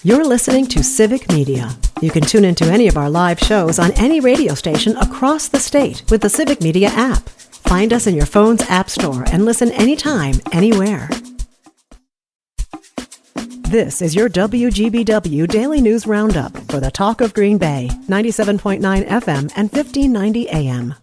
You're listening to Civic Media. You can tune into any of our live shows on any radio station across the state with the Civic Media app. Find us in your phone's app store and listen anytime, anywhere. This is your WGBW Daily News Roundup for the Talk of Green Bay, 97.9 FM and 1590 AM.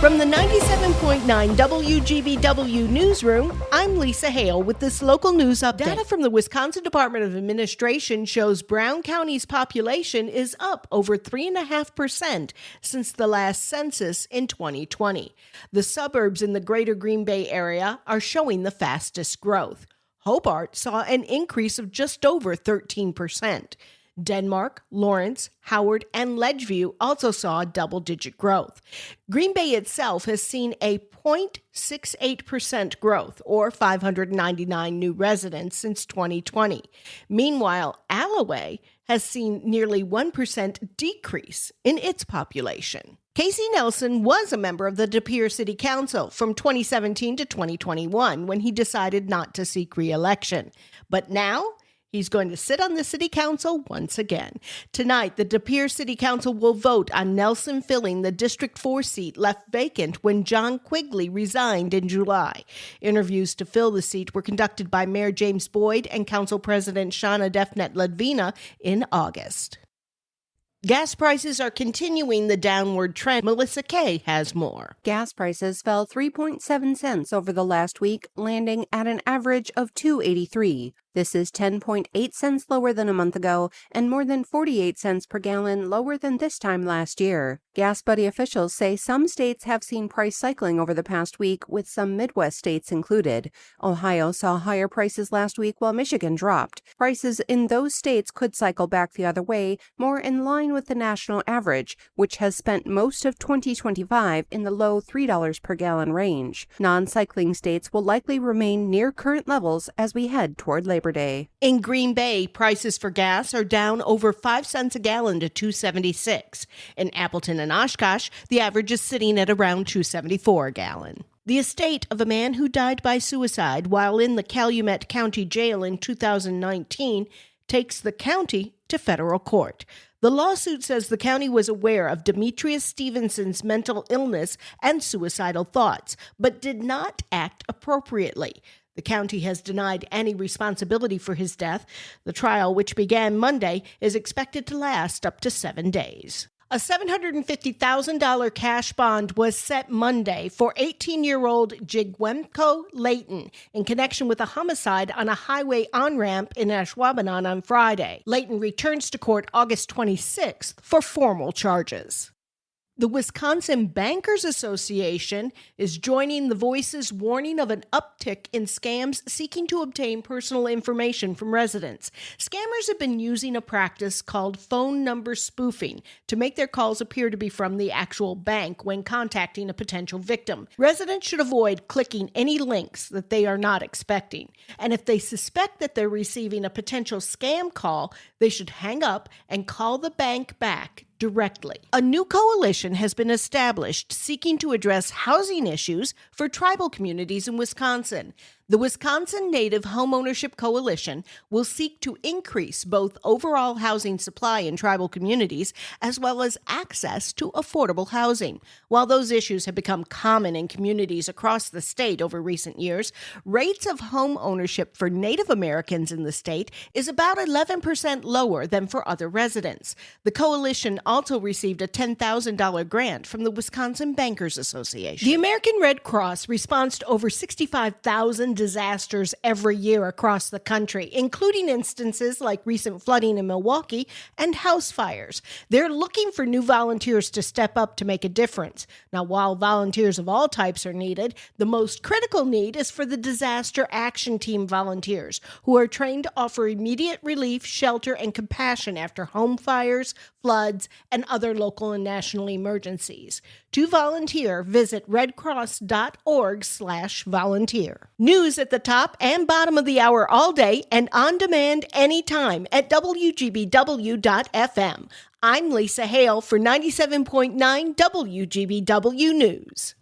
From the 97.9 WGBW newsroom, I'm Lisa Hale with this local news update. Data from the Wisconsin Department of Administration shows Brown County's population is up over 3.5% since the last census in 2020. The suburbs in the greater Green Bay area are showing the fastest growth. Hobart saw an increase of just over 13%. Denmark, Lawrence, Howard, and Ledgeview also saw double-digit growth. Green Bay itself has seen a 0.68% growth, or 599 new residents since 2020. Meanwhile, Alloway has seen nearly 1% decrease in its population. Casey Nelson was a member of the De Pere City Council from 2017 to 2021 when he decided not to seek re-election. But now, he's going to sit on the city council once again. Tonight, the De Pere City Council will vote on Nelson filling the District 4 seat left vacant when John Quigley resigned in July. Interviews to fill the seat were conducted by Mayor James Boyd and Council President Shauna Defnet-Ledvina in August. Gas prices are continuing the downward trend. Melissa Kay has more. Gas prices fell 3.7 cents over the last week, landing at an average of $2.83. This is 10.8 cents lower than a month ago and more than 48 cents per gallon lower than this time last year. Gas Buddy officials say some states have seen price cycling over the past week, with some Midwest states included. Ohio saw higher prices last week while Michigan dropped. Prices in those states could cycle back the other way, more in line with the national average, which has spent most of 2025 in the low $3 per gallon range. Non-cycling states will likely remain near current levels as we head toward Labor Day. In Green Bay, prices for gas are down over 5 cents a gallon to $2.76. In Appleton and Oshkosh, the average is sitting at around $2.74 a gallon. The estate of a man who died by suicide while in the Calumet County Jail in 2019 takes the county to federal court. The lawsuit says the county was aware of Demetrius Stevenson's mental illness and suicidal thoughts, but did not act appropriately. The county has denied any responsibility for his death. The trial, which began Monday, is expected to last up to 7 days. A $750,000 cash bond was set Monday for 18-year-old Jigwemko Layton in connection with a homicide on a highway on-ramp in Ashwaubenon on Friday. Layton returns to court August 26th for formal charges. The Wisconsin Bankers Association is joining the voices warning of an uptick in scams seeking to obtain personal information from residents. Scammers have been using a practice called phone number spoofing to make their calls appear to be from the actual bank when contacting a potential victim. Residents should avoid clicking any links that they are not expecting. And if they suspect that they're receiving a potential scam call, they should hang up and call the bank back directly. A new coalition has been established seeking to address housing issues for tribal communities in Wisconsin. The Wisconsin Native Homeownership Coalition will seek to increase both overall housing supply in tribal communities as well as access to affordable housing. While those issues have become common in communities across the state over recent years, rates of home ownership for Native Americans in the state is about 11% lower than for other residents. The coalition also received a $10,000 grant from the Wisconsin Bankers Association. The American Red Cross responds to over 65,000 disasters every year across the country, including instances like recent flooding in Milwaukee and house fires. They're looking for new volunteers to step up to make a difference. Now, while volunteers of all types are needed, the most critical need is for the Disaster Action Team volunteers, who are trained to offer immediate relief, shelter, and compassion after home fires, floods, and other local and national emergencies. To volunteer, visit redcross.org/volunteer. News at the top and bottom of the hour all day and on demand anytime at WGBW.FM. I'm Lisa Hale for 97.9 WGBW News.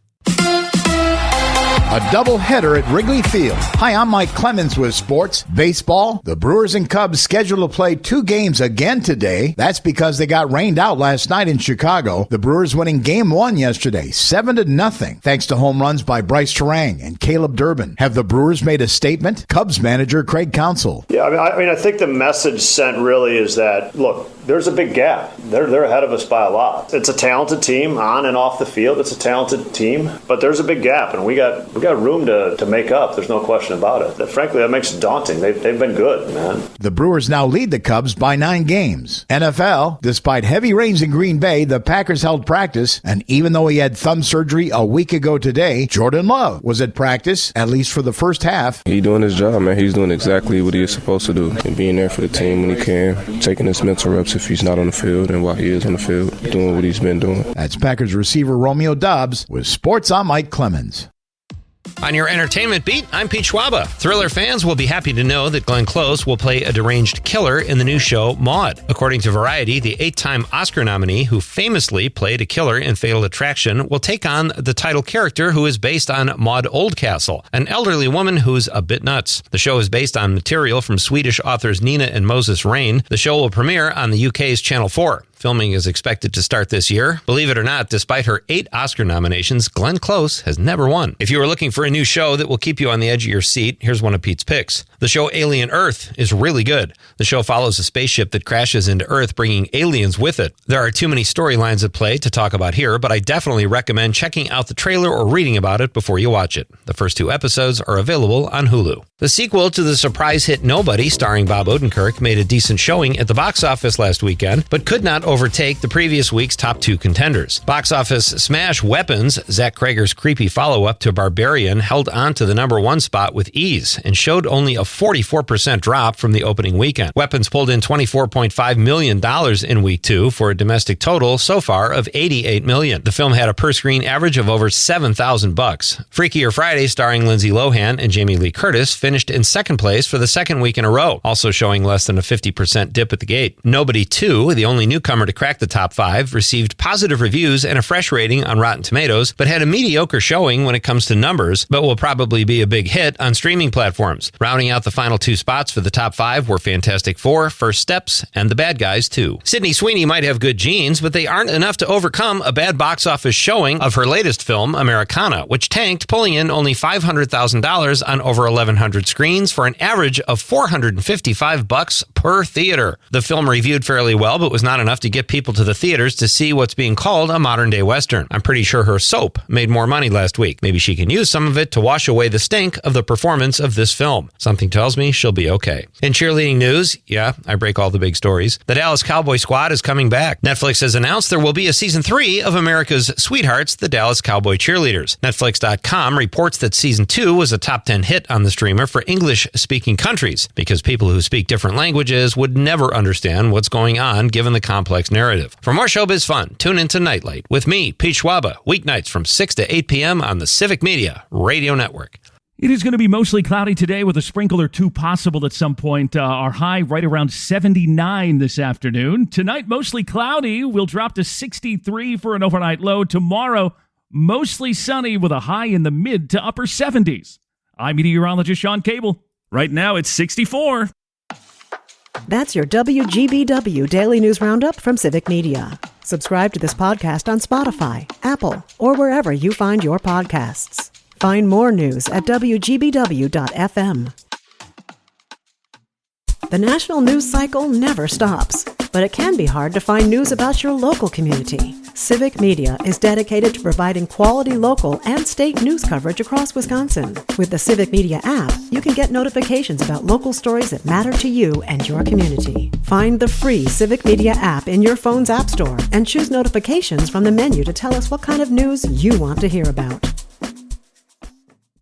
A doubleheader at Wrigley Field. Hi, I'm Mike Clemens with sports. Baseball, the Brewers and Cubs scheduled to play 2 games again today. That's because they got rained out last night in Chicago. The Brewers winning Game 1 yesterday, 7-0, thanks to home runs by Bryce Terang and Caleb Durbin. Have the Brewers made a statement? Cubs manager Craig Counsell. Yeah, I think the message sent really is that, look, there's a big gap. They're ahead of us by a lot. It's a talented team on and off the field. It's a talented team, but there's a big gap, and we got room to make up. There's no question about it. Frankly, that makes it daunting. They've been good, man. The Brewers now lead the Cubs by 9 games. NFL, despite heavy rains in Green Bay, the Packers held practice, and even though he had thumb surgery a week ago today, Jordan Love was at practice, at least for the first half. He's doing his job, man. He's doing exactly what he is supposed to do, and being there for the team when he can, taking his mental reps if he's not on the field, and while he is on the field, doing what he's been doing. That's Packers receiver Romeo Doubs with Sports. I'm Mike Clemens. On your entertainment beat, I'm Pete Schwaba. Thriller fans will be happy to know that Glenn Close will play a deranged killer in the new show Maude. According to Variety, the 8-time Oscar nominee who famously played a killer in Fatal Attraction will take on the title character who is based on Maud Oldcastle, an elderly woman who's a bit nuts. The show is based on material from Swedish authors Nina and Moses Rain. The show will premiere on the UK's Channel 4. Filming is expected to start this year. Believe it or not, despite her 8 Oscar nominations, Glenn Close has never won. If you are looking for a new show that will keep you on the edge of your seat, here's one of Pete's picks. The show Alien Earth is really good. The show follows a spaceship that crashes into Earth, bringing aliens with it. There are too many storylines at play to talk about here, but I definitely recommend checking out the trailer or reading about it before you watch it. The first 2 episodes are available on Hulu. The sequel to the surprise hit Nobody, starring Bob Odenkirk, made a decent showing at the box office last weekend, but could not overtake the previous week's top 2 contenders. Box office smash Weapons, Zach Cregger's creepy follow-up to Barbarian, held on to the number 1 spot with ease and showed only a 44% drop from the opening weekend. Weapons pulled in $24.5 million in week 2 for a domestic total so far of $88 million. The film had a per-screen average of over $7,000. Freakier Friday, starring Lindsay Lohan and Jamie Lee Curtis, finished in second place for the second week in a row, also showing less than a 50% dip at the gate. Nobody 2, the only newcomer to crack the top 5, received positive reviews and a fresh rating on Rotten Tomatoes, but had a mediocre showing when it comes to numbers, but will probably be a big hit on streaming platforms. Rounding out the final 2 spots for the top 5 were Fantastic Four, First Steps, and The Bad Guys 2. Sydney Sweeney might have good genes, but they aren't enough to overcome a bad box office showing of her latest film, Americana, which tanked, pulling in only $500,000 on over 1,100 screens for an average of $455 per theater. The film reviewed fairly well, but was not enough to get people to the theaters to see what's being called a modern-day Western. I'm pretty sure her soap made more money last week. Maybe she can use some of it to wash away the stink of the performance of this film. Something tells me she'll be okay. In cheerleading news, yeah, I break all the big stories, the Dallas Cowboy squad is coming back. Netflix has announced there will be a season 3 of America's Sweethearts, the Dallas Cowboy Cheerleaders. Netflix.com reports that season 2 was a top 10 hit on the streamer for English-speaking countries, because people who speak different languages would never understand what's going on given the complex narrative. For more showbiz fun, tune into Nightlight with me, Pete Schwaba, weeknights from 6 to 8 p.m. on the Civic Media Radio Network. It is going to be mostly cloudy today with a sprinkle or 2 possible at some point. Our high right around 79 this afternoon. Tonight, mostly cloudy. We'll drop to 63 for an overnight low. Tomorrow, mostly sunny with a high in the mid to upper 70s. I'm meteorologist Sean Cable. Right now, it's 64. That's your WGBW Daily News Roundup from Civic Media. Subscribe to this podcast on Spotify, Apple, or wherever you find your podcasts. Find more news at WGBW.FM. The national news cycle never stops, but it can be hard to find news about your local community. Civic Media is dedicated to providing quality local and state news coverage across Wisconsin. With the Civic Media app, you can get notifications about local stories that matter to you and your community. Find the free Civic Media app in your phone's app store and choose notifications from the menu to tell us what kind of news you want to hear about.